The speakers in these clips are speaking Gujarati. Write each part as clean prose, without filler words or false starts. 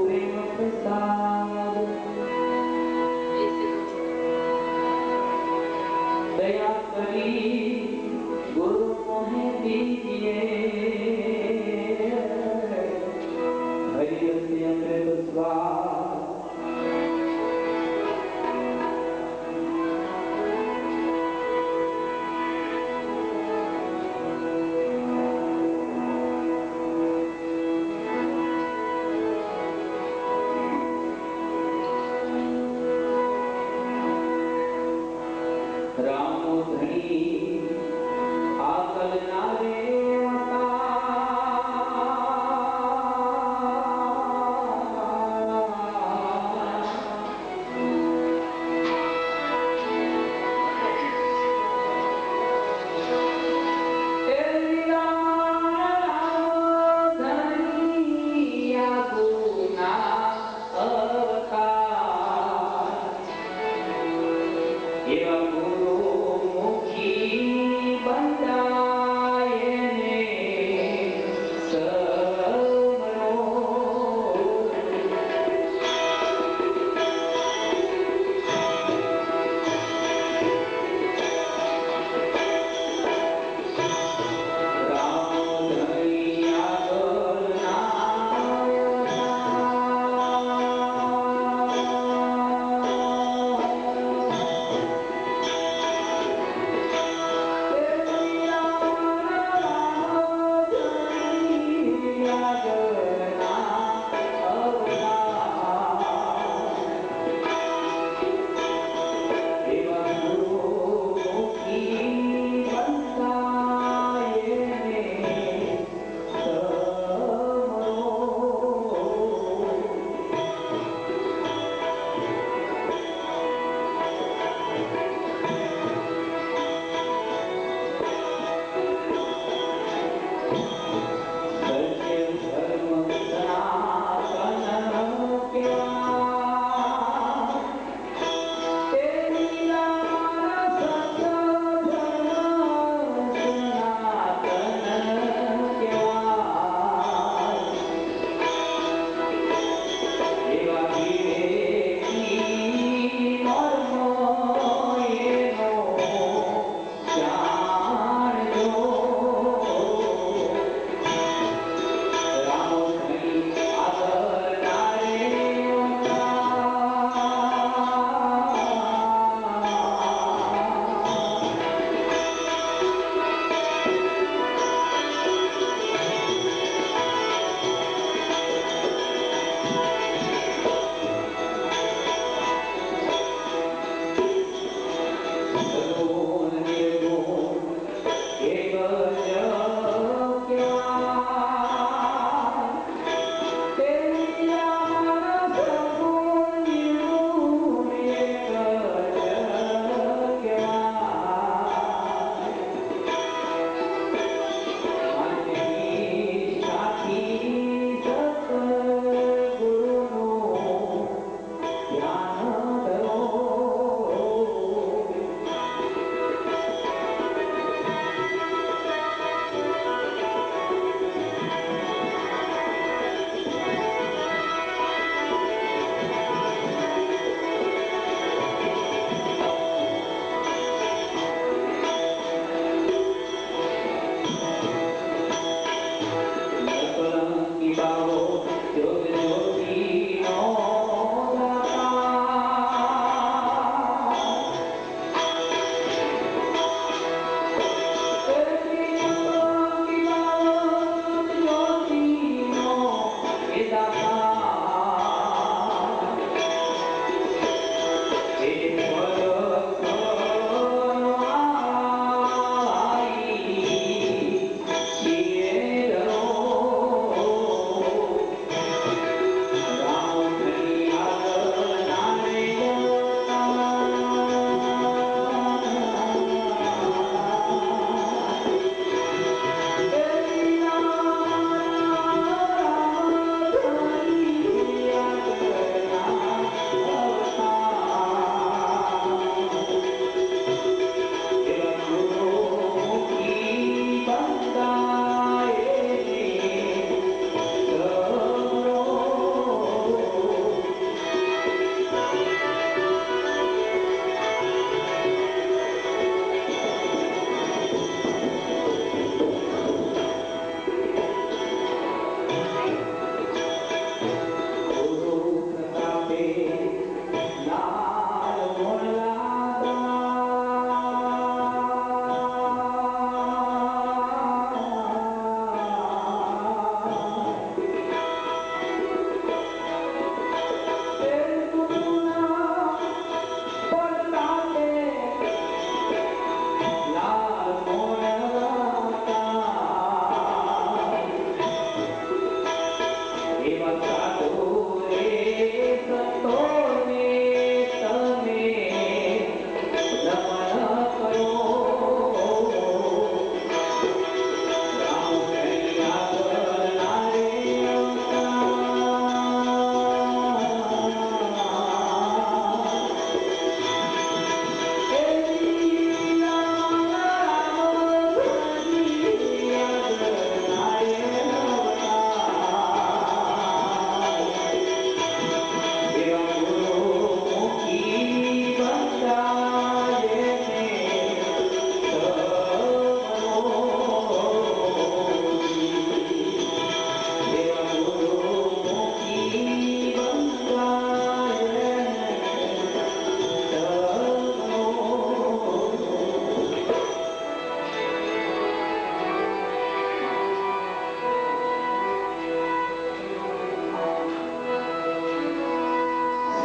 प्रेम प्रसाद दया करी गुरु मोहे दीजिए हरि से अमृत स्वाद Eva Guru Mukhi Bandha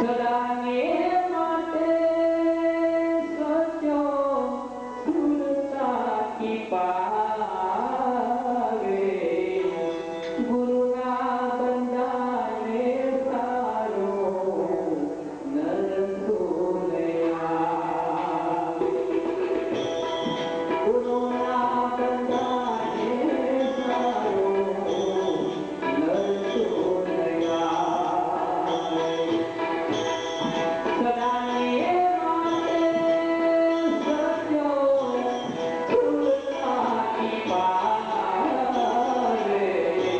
સદાને માટે સત્યો સુરતા કી પાવે ગુરુના બંધાને સારો નર સુનયા ગુરુના બંધાને સારો નર સુનયા સદાને માટે સત્યો સુરતા કી પાવે ગુરુના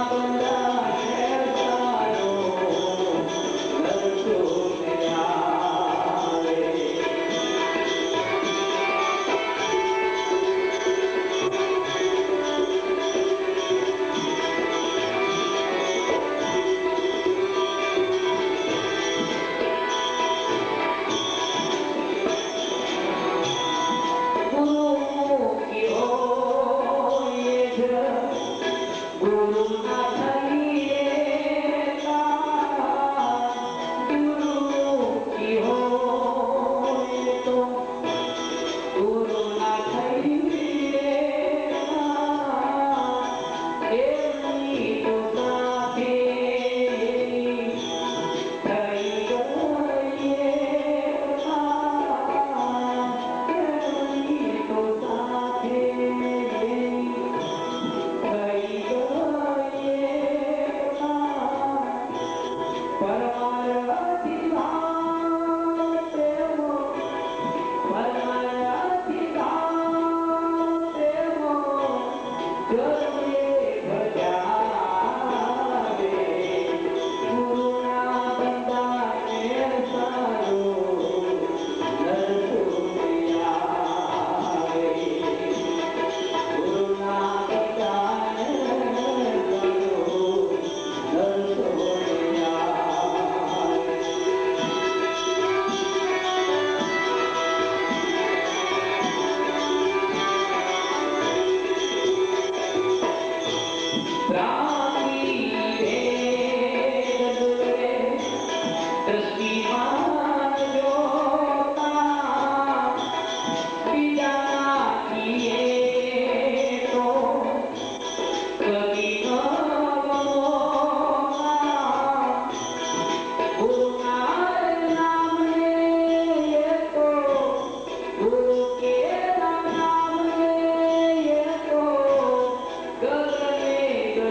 બંધાને સારો નર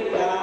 Good.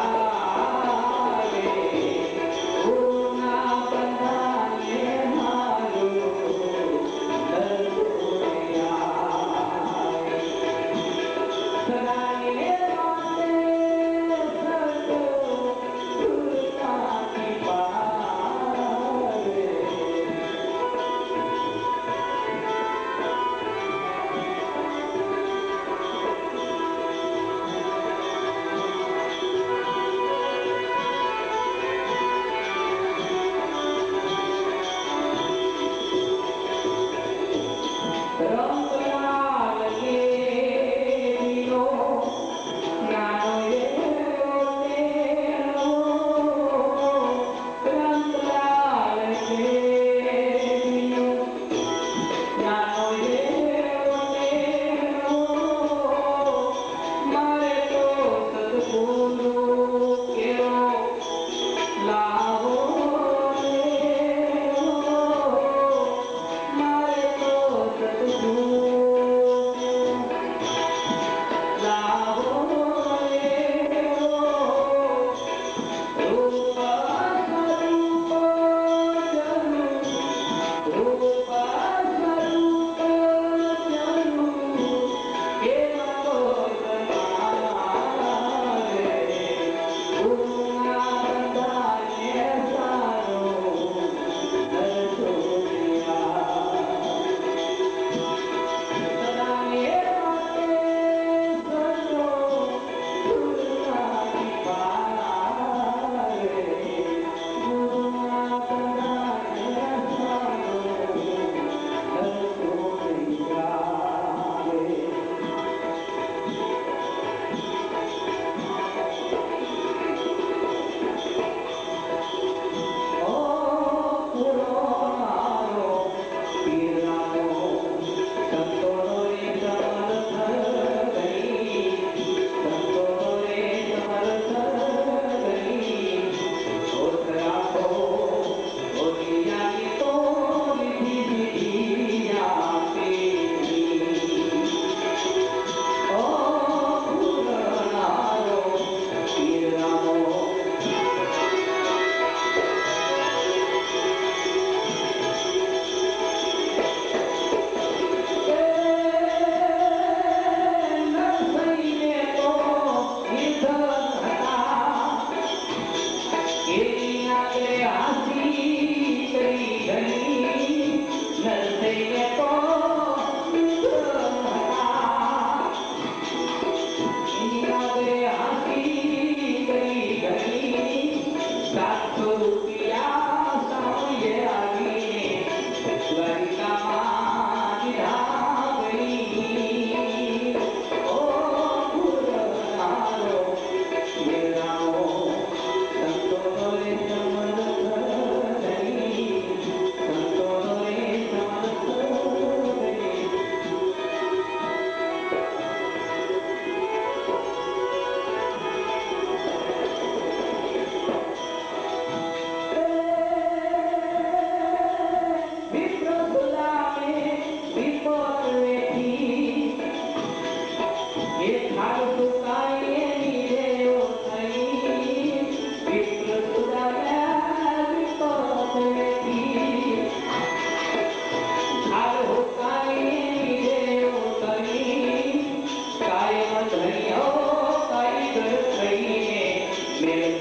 Yeah.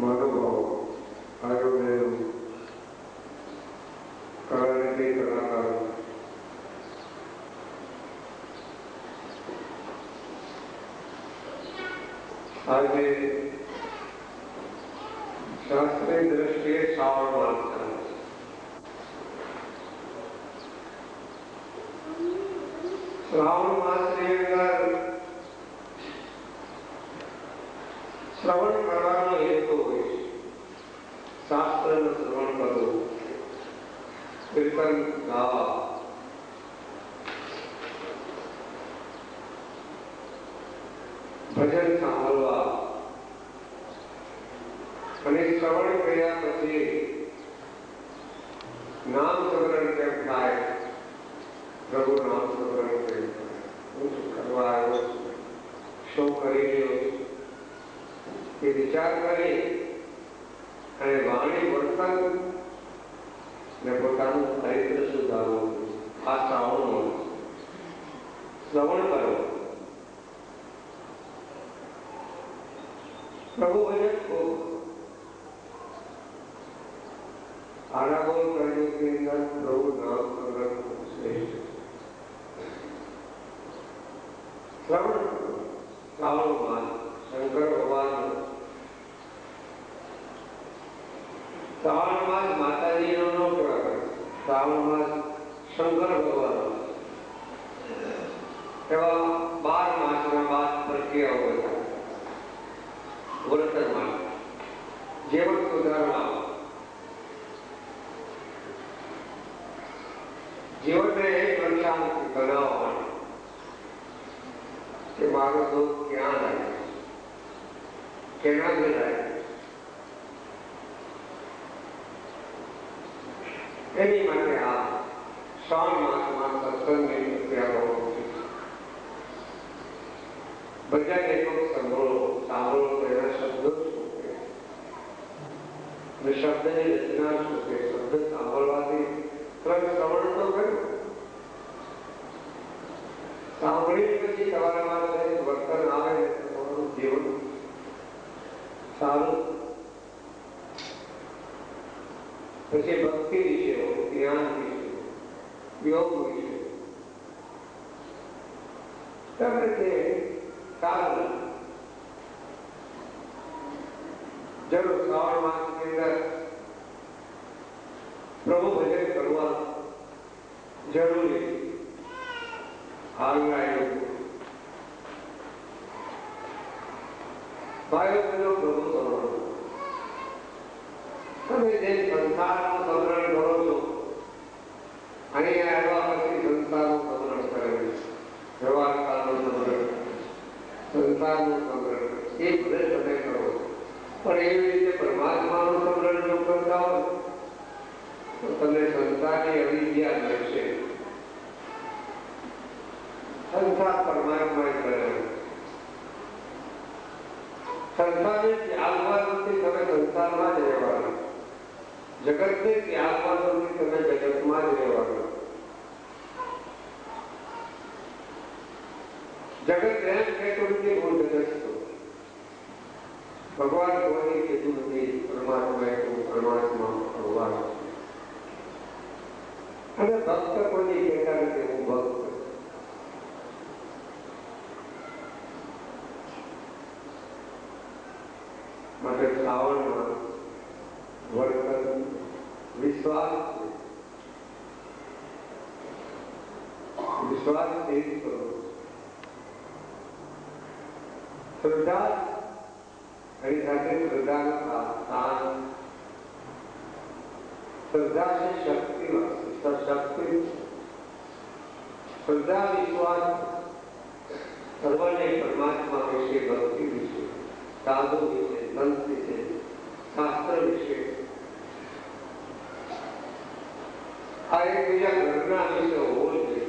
મહાનુભાવો, આયોજકો, કલાનિધિ કલાકારો, આજે શાસ્ત્રીય દ્રષ્ટિએ શ્રાવણ માસ ચાલે છે. શ્રાવણ માસની અંદર શ્રવણ કરવાનો હેતુ હોય છે. શાસ્ત્રનું શ્રવણ કરવું, કીર્તન ગાવા, ભજન સાંભળવા અને શ્રવણ કર્યા પછી નામ સ્મરણ કેમ થાય, પ્રભુ નામ સ્મરણ કેમ થાય, હું શું કરવા આવ્યો છું, શું કરી રહ્યો છું, એ વિચાર કરી અને વાણી વર્તન ને પોતાનું ચરિત્ર સુધારવું. આ શ્રાવણનો શ્રવણ કરો. પ્રભુ ભજન ખૂબ આરાગોલ પ્રયોગની અંદર પ્રભુ નામ સ્મરણ શ્રેષ્ઠ. શ્રવણ કરો. શ્રાવણ માસ શંકર ભગવાન, શ્રાવણ માસ માતાજીનો નો કહેવાય, શ્રાવણ માસ શંકર ભગવાન. એવા 12 માસના 12 પ્રક્રિયાઓ બધા વર્તન માટે, જીવન સુધારણા, જીવનને એક પ્રશાંત બનાવવા માટે કે મારું દુઃખ ક્યાં લાગે, કેનાથી લાગે, એની માટે આ શ્રાવણ માસમાં સત્સંગની પ્રક્રિયાઓ બધા લેખકો સાંભળો તો એના શબ્દો શું છે, શબ્દની રચના શું છે, શબ્દ સાંભળવાથી શ્રવણ તો કર્યું, સાંભળી પછી તમારામાં વર્તન આવે તમારું જીવન સારું. પછી ભક્તિ વિશે, જ્ઞાન વિશે, યોગ વિશે તમે તે સારું. જરૂર શ્રાવણ માસની અંદર પ્રભુ ભજન કરવા જરૂરી. હાલના યુગ ભાઈઓ પ્રભુ સમરણ, તમે જે સંસારનું સમરણ કરો છો, અહીંયા આવ્યા પછી સંસારનું સમરણ કરેલું, વ્યવહારકારનું સમરણ, સંસારનું સમરણ એ ભલે તમે કરો, પણ એવી રીતે પરમાત્માનું સમરણ જો કરતા હોય તો તમને સંસારની અવિદ્યા મળશે. સંસાર પરમાત્મા કરેલું, સંસારને ત્યાગવાથી તમે સંસારમાં જ રહેવાનું, જગતને ત્યાગવાથી તમે જગતમાં જ રહેવાનું. જગત એમ કહેતું નથી હું જગત છું, ભગવાન કોઈ કહેતું નથી પરમાત્મા હું પરમાત્મા ભગવાન, અને ભક્ત કોઈ કહેતા નથી હું ભક્ત. માટે શ્રાવણમાં વર્તન વિશ્વાસ છે, વિશ્વાસ સ્થિત કરો, શ્રદ્ધા એની સાથે શ્રદ્ધાનું સ્થાન, શ્રદ્ધા છે શક્તિ, શક્તિ, શ્રદ્ધા વિશ્વાસ સર્વને પરમાત્મા વિશે, ભક્તિ વિશે, સાધુ વિશે, સંત વિશે, શાસ્ત્ર વિશે, આ એકબીજા ઘરના વિશે હોવો જોઈએ,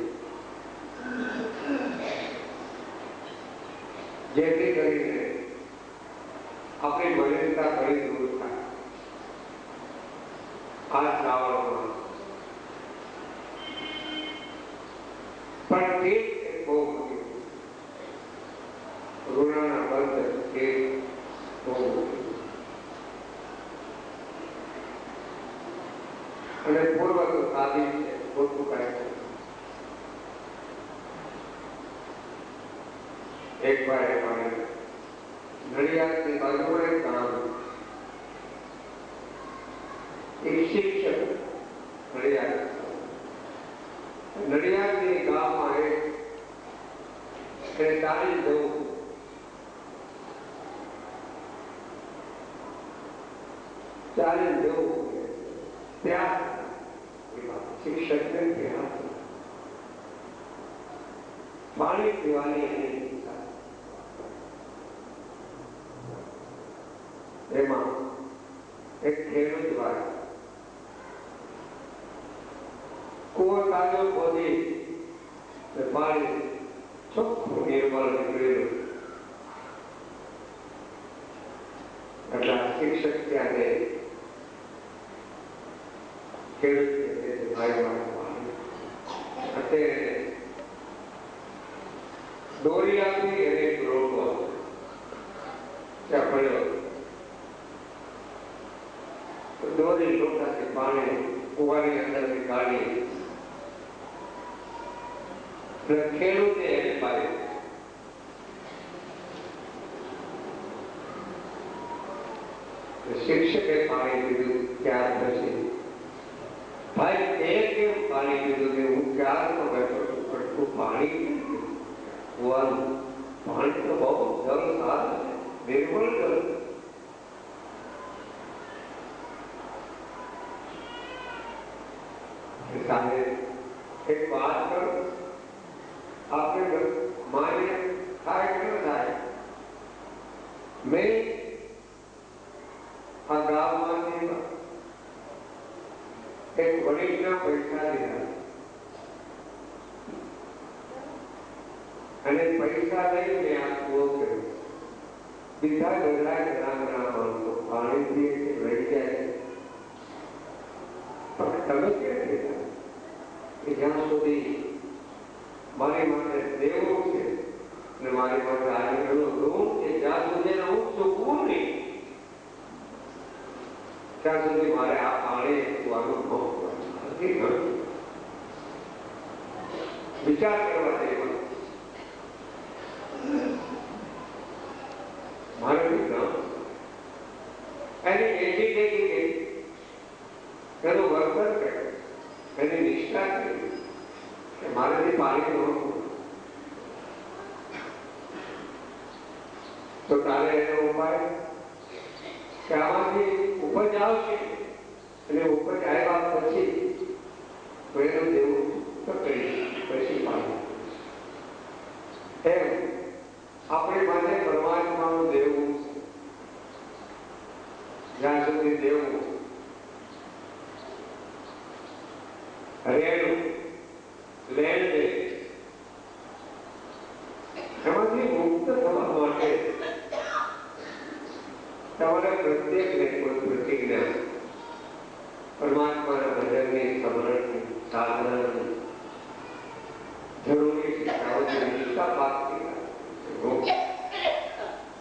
જેથી કરીને આપણી મલિનતા ઘણી દૂર થાય. આ શ્રાવણમાં પણ તે બહુ ઋણાના બંધ તે બહુ અને પૂર્વ તો સાદી છે, ખોટું કાંઈ છે. એક વાર નડિયાદની બાજુમાં એક ગામ, એક શિક્ષક નડિયાદની ગામમાં એક તાલીમ જવું ત્યાં શિક્ષકને ત્યાં પાણી પીવાની એની ઈચ્છા. એમાં એક ખેડૂત વાળા કુવો તાજો ખોદી પાણી ચોખ્ખું નિર્મળ નીકળેલું. એટલે શિક્ષક ત્યારે ખેડૂત અત્યારે દોરી આપી એને એક રોટો ત્યાં પડ્યો. દોરી લોટાથી પાણી કુવાની અંદરથી કાઢી ખેડૂતે એને પાડ્યું. શિક્ષકે પાણી પીધું. ત્યાર પછી ભાઈ તે કેમ પાણી પીધું કે હું ક્યારનો બેઠો છું, પણ તું પાણી કુવાનું પાણી તો બહુ જલ સારું છે, નિર્મળ જલ. એક વાત કરું, આપણે માન્ય થાય કે ન થાય, મેં આ ગામમાંથી એક વડીલના પૈસા લીધા અને પૈસા લઈને આ કુવો કર્યો. બીજા ઘણા માણસો પાણી પીએ કે લઈ જાય, પણ તમે ક્યાં કહેતા કે જ્યાં સુધી મારી માટે દેવું છે અને મારી માટે આગળનો ઋણ છે, જ્યાં સુધી હું ચૂકવું નહીં ત્યાં સુધી મારે આ પાણી પીવાનું વિચાર કરવા જેવા. મારે એની એજી એનું વર્તન કર્યું, એની નિષ્ઠા કરી કે મારેથી પાણી ન તો તારે એનો ઉપાય કે આમાંથી ઉપજ આવશે અને ઉપજ આવ્યા પછી તો એનું દેવું તો કરીશ, પછી પાણી. એમ આપણી માટે પરમાત્માનું દેવું છે. જ્યાં સુધી દેવું હરિયાળું લેણ દે એમાંથી મુક્ત થવા માટે તમારે પ્રત્યેકને કોઈ પ્રતિજ્ઞા પરમાત્માના ભજનની સમરણની સાધનાની જરૂરી શિક્ષાઓની નિષ્ઠાપાતની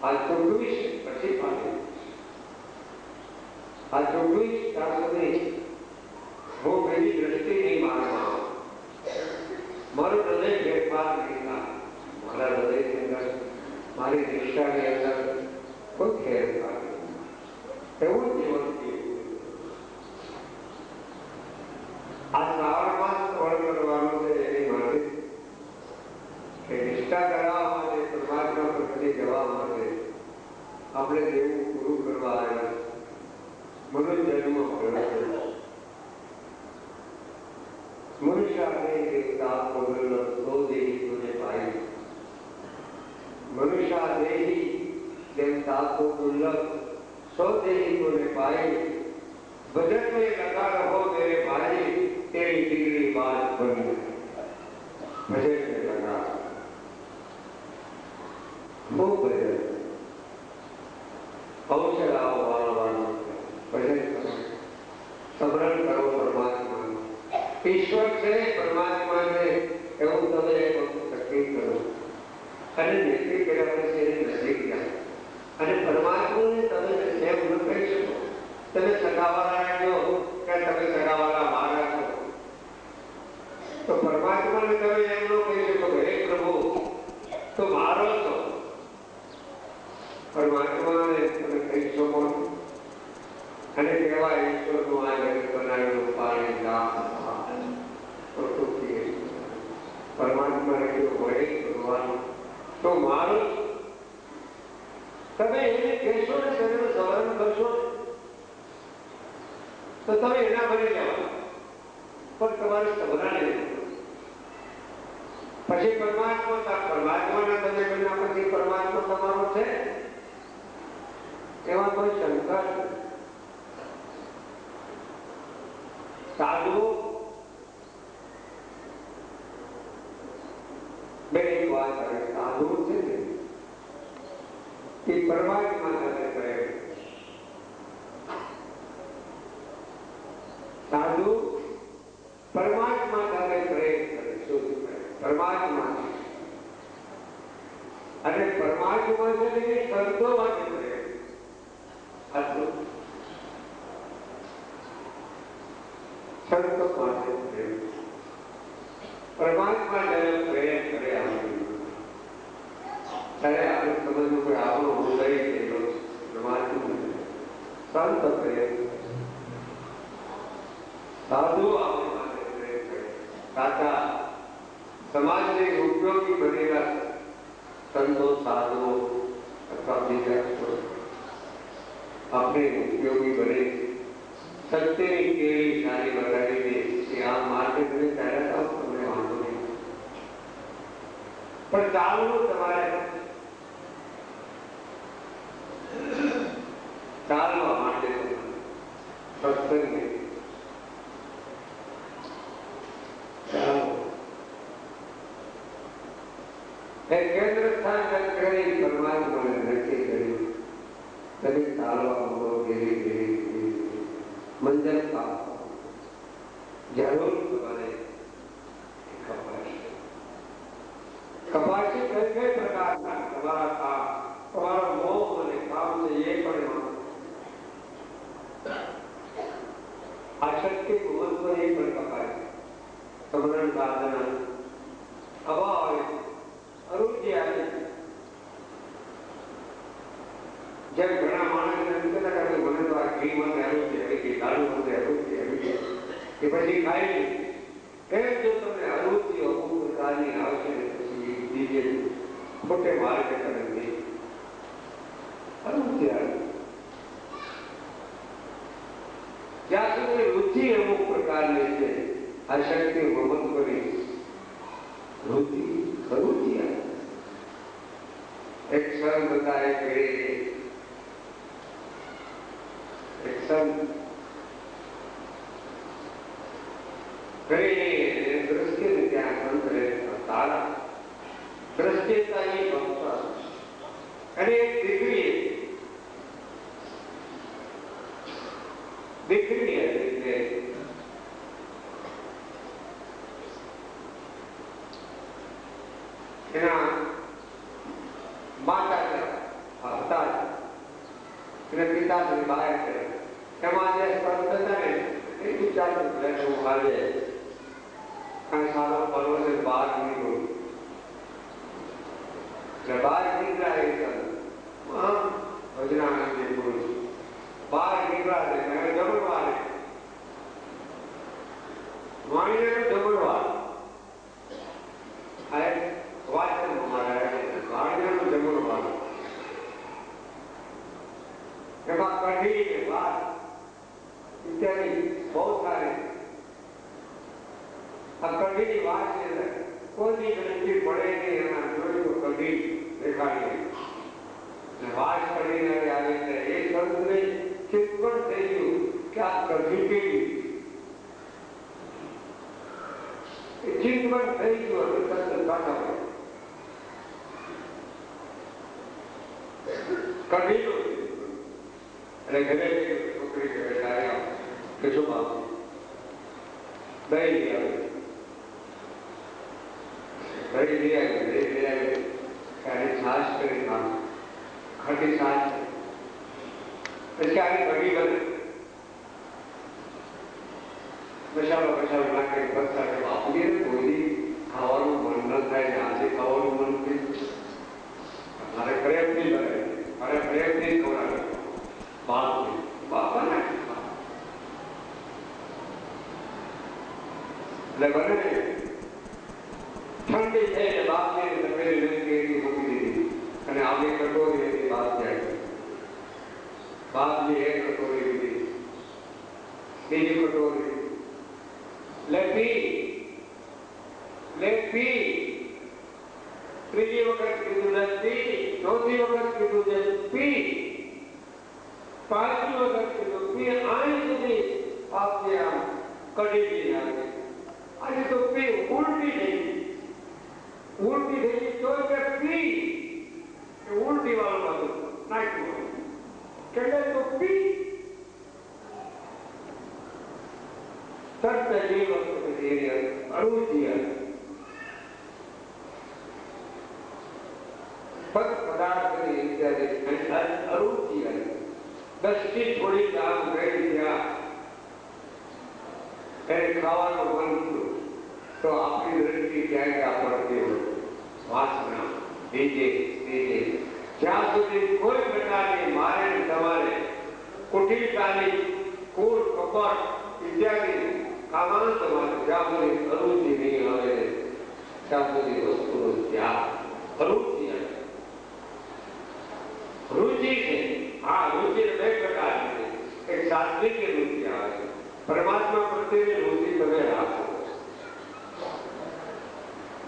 આ ચૂકવીશ પછી પાણી. આ ચૂકવીશ ત્યાં સુધી હું બીજી દ્રષ્ટિ નહીં માનવા, મારું હૃદય ફેરફાર નહીં થાય, મારા હૃદયની અંદર મારી નિષ્ઠાની અંદર કોઈ ફેરફાર એવું જીવન જીવવું. આ શ્રાવણ માસ ફળ કરવાનું છે એની માટે કે નિષ્ઠા કરાવવા માટે, પરમાત્મા પ્રત્યે જવા માટે આપણે દેવું પૂરું કરવા આવ્યા. મનુષ્ય જન્મ મળ્યો છે. મનુષ્ય દેવતા પગલ સો દેહી તુને પાઈ, મનુષ્ય દેહી देवता को दुर्लभ सौ देही तूने पाई, भजन में लगा रहो मेरे भाई, तेरी डिग्री बात बनी. भजन में लगा वो भजन औषधाओ वाला भजन करो, स्मरण करो परमात्मा. ईश्वर से परमात्मा ने एवं तमे तकलीफ करो અને નૈતિક કર્યા પછી એની નજીક જાય અને પરમાત્માને તમે જેમ ન કહી શકો. તમે સગાવાળાને કહો કે તમે સગાવાળા પરમાત્માને તમે કહી શકો અને કહેવાય ઈશ્વરનું આ જગત બનાવેલું પાણી ગામ પ્રકૃતિ પરમાત્માને કેવું હોય ભગવાન તો મારું તમે એને કહેશો ને શરીરનું સંવરણ કરશો તો તમે એના બની જવા પણ તમારે સંભળાને પછી પરમાત્માના તમે બન્યા પછી પરમાત્મા તમારો છે એમાં કોઈ શંકા સાધુ બે એક વાત આવે સાધુ છે ને એ પરમાત્મા સાથે કરે સાધુ પરમાત્મા સાથે પ્રેમ કરે શું પરમાત્મા અને પરમાત્મા છે એ સંતો માટે પ્રેમ આટલું સંતો માટે પ્રેમ પરમાત્મા જ્યારે પ્રેમ કરે ત્યારે આપણે સમજવું કે આપણો હૃદય થયેલો પરમાત્મા સંત પ્રેમ સાધુ આપણી માટે પ્રેમ કરે સાચા સમાજને ઉપયોગી બનેલા સંતો સાધુઓ અથવા બીજા આપણે ઉપયોગી બને સત્યની કેળી સારી બતાવીને કે આ માર્ગે તમે ચાલ્યા જાઓ તમને વાંધો નહીં પણ ચાલવું તમારે ચાલવા માટે સત્સંગ કેન્દ્ર સ્થાન કરી પરમાત્માને નક્કી કર્યું તમે ચાલવા માંગો ધીરે ધીરે મંજર પામો જરૂર તમારે કપાશે કઈ કઈ પ્રકારના તમારા કામ તમારો મોહ અને કામ છે એ પણ આ શક્તિ મહત્વ એ પણ કપાય સમરણ સાધના અભાવ અરુચિ આવે જેમ ઘણા માણસને એમ કહેતા કે મને તો આ ઘી મને અરુચિ આવી ગઈ દારૂ મને અરુચિ આવી ગઈ કે પછી ખાઈ નહીં એમ જો તમને અરુચિ અમુક પ્રકારની આવશે ને પછી બીજે ખોટે માર્ગે તમે નહીં અરુચિ આવે જ્યાં સુધી રુચિ અમુક પ્રકારની છે આ શક્તિ મહત્વની રુચિ રુચિ આવે એક સંત હતા એક સંત દ્રષ્ટિ ત્યાં સંત રહેતા તારા દ્રષ્ટિતા એ ભક્ત અને એક દીકરી હતી એના માતા હતા એને પિતાશ્રી બહાર છે એમાં જે સ્પર્શ હતા ને એ વિચારતું હું હાલે કઈ સારો પર્વત બહાર નીકળું એટલે બહાર નીકળ્યા ભજનાનંદ બોલું બહાર નીકળ્યા છે જમણવાર વાણીને જમણવાર વાચન વાણીનું જમણવાર એમાં કઢી વાત ઇત્યાદિ બહુ સારી આ કઢીની વાત છે કોઈની દ્રષ્ટિ પડે નહીં એના જોયું કઢી દેખાડી વાત કરીને આવે છે એ સંતને ચિંતન થઈ ગયું કે આ કઢી કેવી ચિંતન થઈ ગયું હતું સંત કાઢા કઢીનું અને ઘરે છોકરી કે બેટા કે શું બાપ દહીં લઈ આવે દહીં લઈ આવે ત્યારે છાશ કરી નાખ ખટી છાશ પછી આવી કઢી બને મસાલો નાખે બસ સાથે વાપરીએ કોઈ ખાવાનું મન ન થાય ને આજે ખાવાનું મન થયું મારે પ્રેમ નહીં કરે મારે બને ઠંડી થઈને બાપની તપેલી લેતી એની મૂકી દીધી અને આવી કટોરી હતી બાપ જાય બાપની એક કટોરી લીધી બીજી કટોરી લે પી ત્રીજી વખત કીધું લે પી ચોથી વખત કીધું લે પી પાંચમી વખત કીધું પી આઈ સુધી આપને આમ કઢી દીધી આવે આજે તો પી ઉલટી થઈ તો કે પી ઉલટી વાળું હતું નાખ્યું એટલે તો પી તરત જ એ વખતે અરુચિ પદાર્થની ઇત્યાદિ અરુચિ દ્રષ્ટિ થોડી કામ કરી ત્યાં એને ખાવાનું મન થયું તો આપણી દ્રષ્ટિ ક્યાંક પડતી હોય વાસના બીજે જ્યાં સુધી કોઈ પ્રકારની મારે તમારે કુટિલતાની કૂળ કપટ ઇત્યાદિ કામાન તમારે જ્યાં સુધી અરુચિ નહીં આવે ત્યાં સુધી વસ્તુનો ત્યાગ અરુચિ રુચિ છે આ રુચિ બે પ્રકારની છે એક સાત્વિક રુચિ આવે પરમાત્મા પ્રત્યેની રુચિ તમે રાખો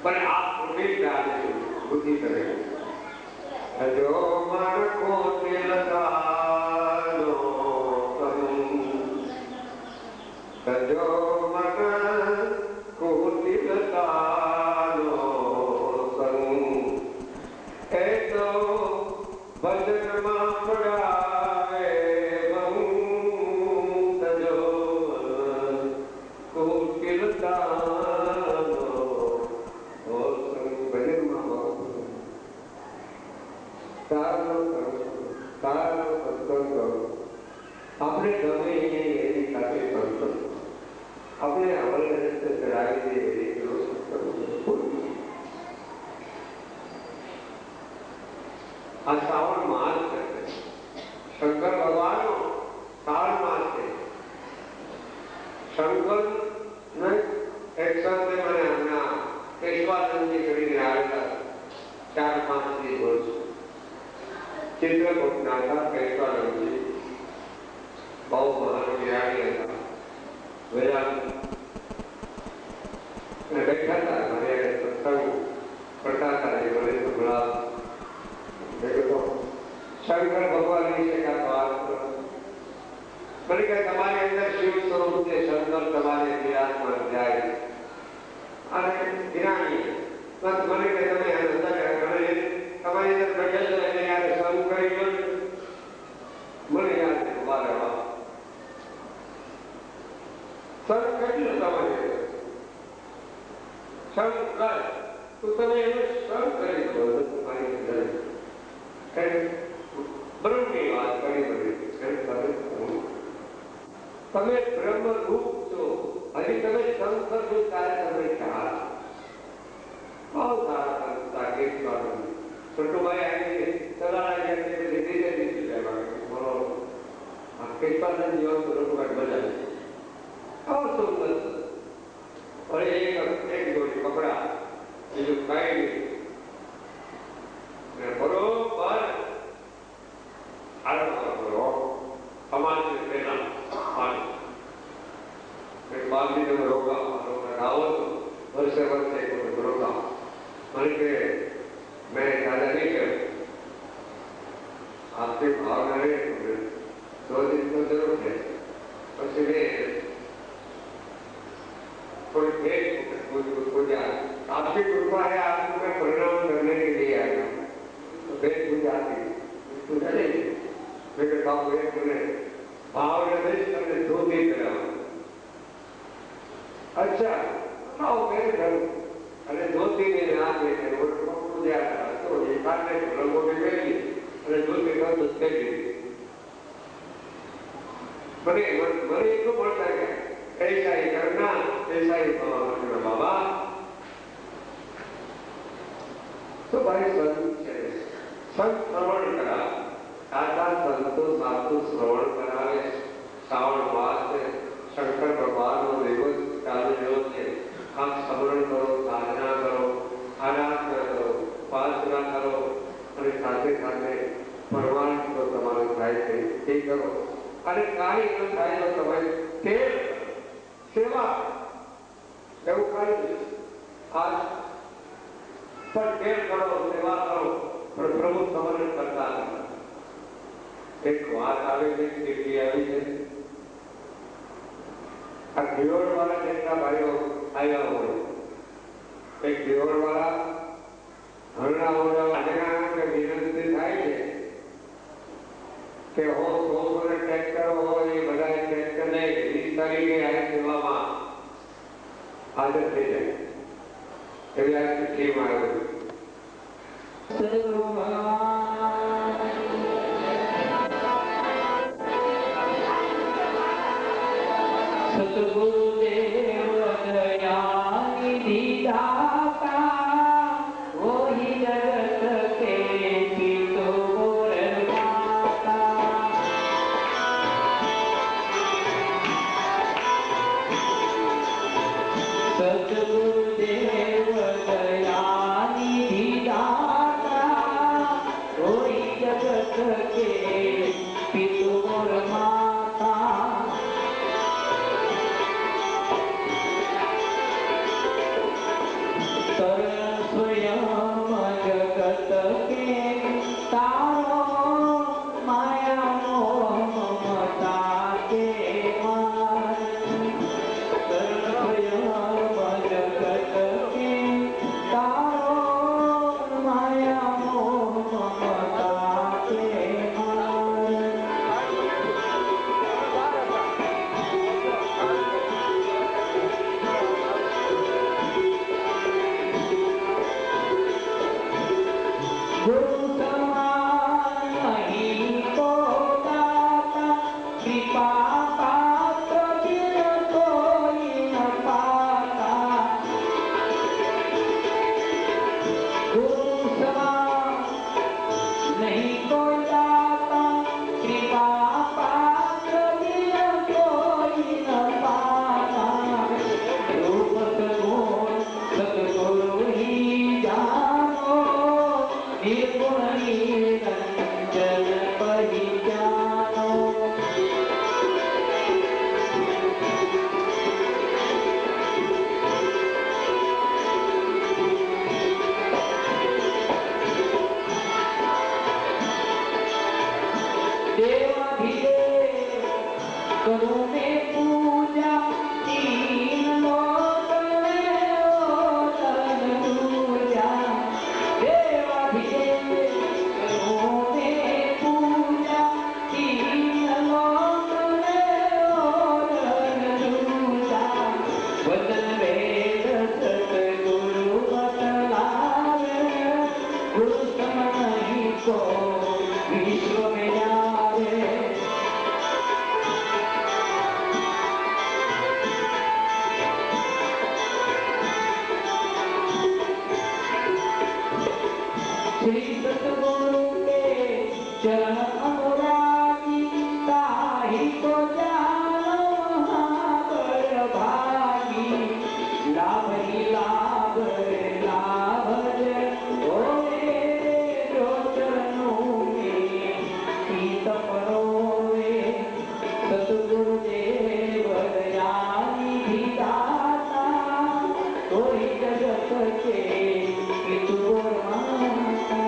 પણ આ કુટિલતાની રુચિ કરે જો મન કોટિલતાનો જો મન કોટિલતાનો એ તો ભજનમાં પડાવે બહુ તજો કોટિલતાનો ભજનમાં આપણે ગમે એની સાથે સંતોષ આપણે અવલ રસ્તે ચડાવી દે એટલો આ શ્રાવણ માસ છે શંકર ભગવાનનો શ્રાવણ માસ છે શંકર ને એક સંતે મને હમણાં કેશવાનંદજી કરીને આવેલા 4-5 દિવસ ચિત્રકૂટના હતા કેશવાનંદજી બહુ મહાન જ્ઞાની હતા વેદાંત બેઠા હતા મને સત્સંગ કરતા હતા એ મને સંભળાવ શંકર ભગવાન વિશે કાંઈ વાત મને કે તમારી અંદર શિવ સ્વરૂપ છે શંકર તમારે વિરાજમાન જાય અને જ્ઞાની મને કે તમે તમારી અંદર બેઠેલ છો એને યાદ શરૂ કરી દો મને યાદ છે વારે વા સર કેટલું તમારે શંકર તો તમે એનું શરૂ કરી દો તમારી અંદર બ્રહ્મની વાત કરી તમે બ્રહ્મ રૂપ છો હજી તમે શંકર છો ત્યારે તમે ખ્યાલ બહુ સારા સંસ્થા કેશવાનંદ છોટુભાઈ આવી ચલાણા ધીરે ધીરે બોલો કેશવાનંદ જેવા છોટુભાઈ બધા બહુ સુંદર અરે એક જોડી કપડા બીજું કઈ નહીં બરોબર સમાજને પહેલા બાંધીને રોકા આવો તો વર્ષે રોકા મને કે મેં દાદા નહીં કર્યું आपके भावना है 2 दिन तो जरूर है પછી મેં थोड़ी देर पूजा आपकी कृपा है आपको मैं परिणाम करने के लिए आया तो भेद पूजा थी पूजा नहीं मैं कहता हूँ एक मैंने भाव निर्देश करने 2 दिन करा अच्छा आओ मेरे घर अरे 2 दिन में आ गए थे वो पूजा करा तो ये खाने लोगों ने भेजी अरे 2 दिन का तो स्टेज મને એટલું મળતા કે ऐसा ही करना ऐसा ही बाबा तो भाई संत श्रवण करा दादा संतो साधु श्रवण करावे श्रावण मास शंकर भगवान નો દિવસ ચાલી રહ્યો છે છે એ કરો અને કાંઈ ન થાય તો તમે તેલ સેવા એવું કાંઈ આજ પણ તેલ કરો સેવા કરો પણ પ્રભુ સમરણ કરતા નથી. એક વાત આવે છે કેટલી આવી છે આ દિયોળ વાળા જેટલા ભાઈઓ આવ્યા હોય એક દિયોળ વાળા હરણા વિનંતી થાય છે કે હો 100 ટ્રેક્ટર હોય એ બધા ટ્રેક્ટરને 20 તારીખે આ સેવામાં હાજર થઈ જાય એવી આ ચિઠ્ઠીમાં આવ્યું. સતગુરુદેવ દયાનિધિ દાતા વહી જગત કે પિતો માતા. સતગુરુદેવ દયાનિધિ દાતા વહી જગત કે પિતો માતા. स्वयं जगत के तारो माया मोह ममता के मार. स्वयं जगत के तारो माया मोह ममता के मार. गुरु समान नहीं को दाता कृपा पात्र बिन कोई न पाता. गुरु समान नहीं को दाता कृपा पात्र बिन कोई न पाता. रूप सगुण सतगुरु ही जानो निर्गुण निरंजन परिजानो. देवाधिदेव करूं मैं पूजा तीन लोक में ओतन दूजा. देवाधिदेव करूं मैं पूजा तीन लोक में ओतन दूजा. वचन वेद सतगुरु बतलावे गुरु सम नहीं को विश्व में जावे. श्री सतगुरु के चरण अनुरागी ताहि को जानो महाबल भागी. लाभ ही लाभ रे लाभ रे होए जो चरणों में प्रीत परोवे. सतगुरुदेव दयानिधि दाता कोई जगत के पितु माता.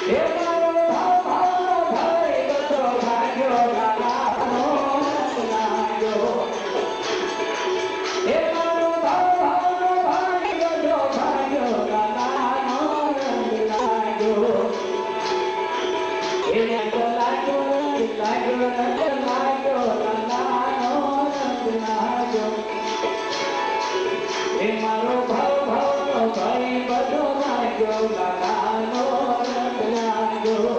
હે મારો ભાવ ભાવનો ભાઈ બધો ભાગ્યો લાલાનો રંગ લાગ્યો. હે મારો ભાવ ભાવનો ભાઈ બધો ભાગ્યો લાલાનો રંગ લાગ્યો. હે રંગ લાગ્યો રંગ લાગ્યો રંગ લાગ્યો લાલાનો રંગ લાગ્યો. હે મારો ભાવ ભાવનો ભાઈ બધો ભાગ્યો લાલાનો રંગ લાગ્યો.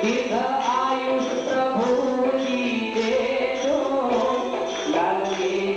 दीर्घ आयुष प्रभु जी दे दो, लाल के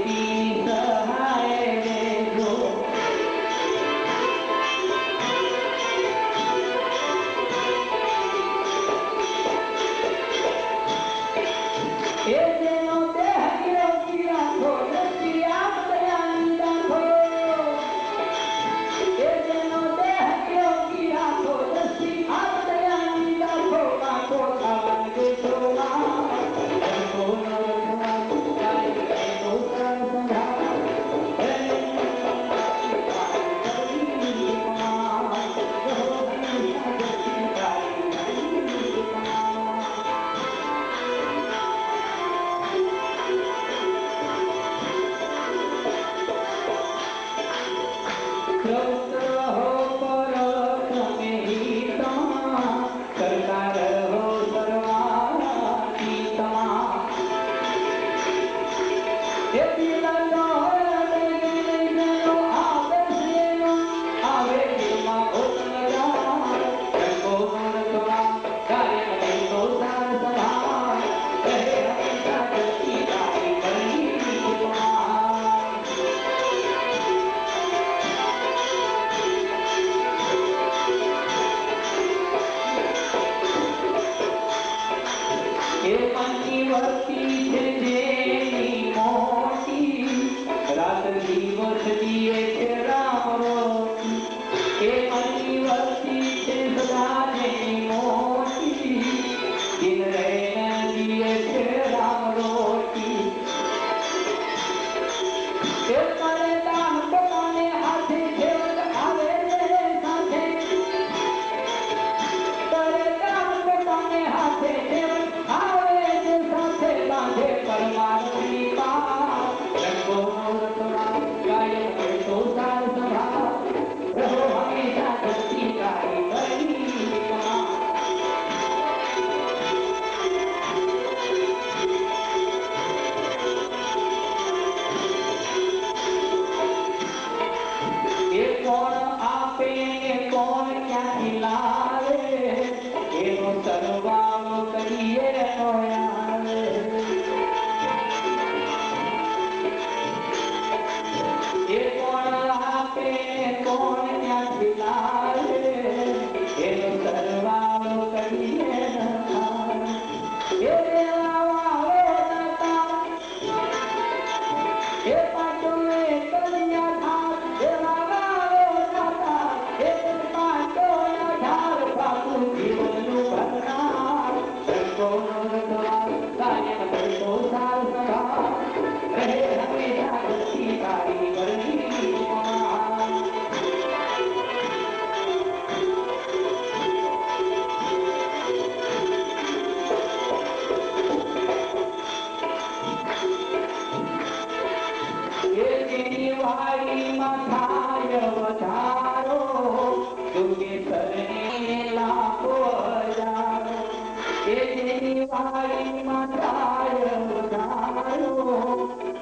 વાળી માતાય વધારો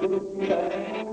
દુઃખ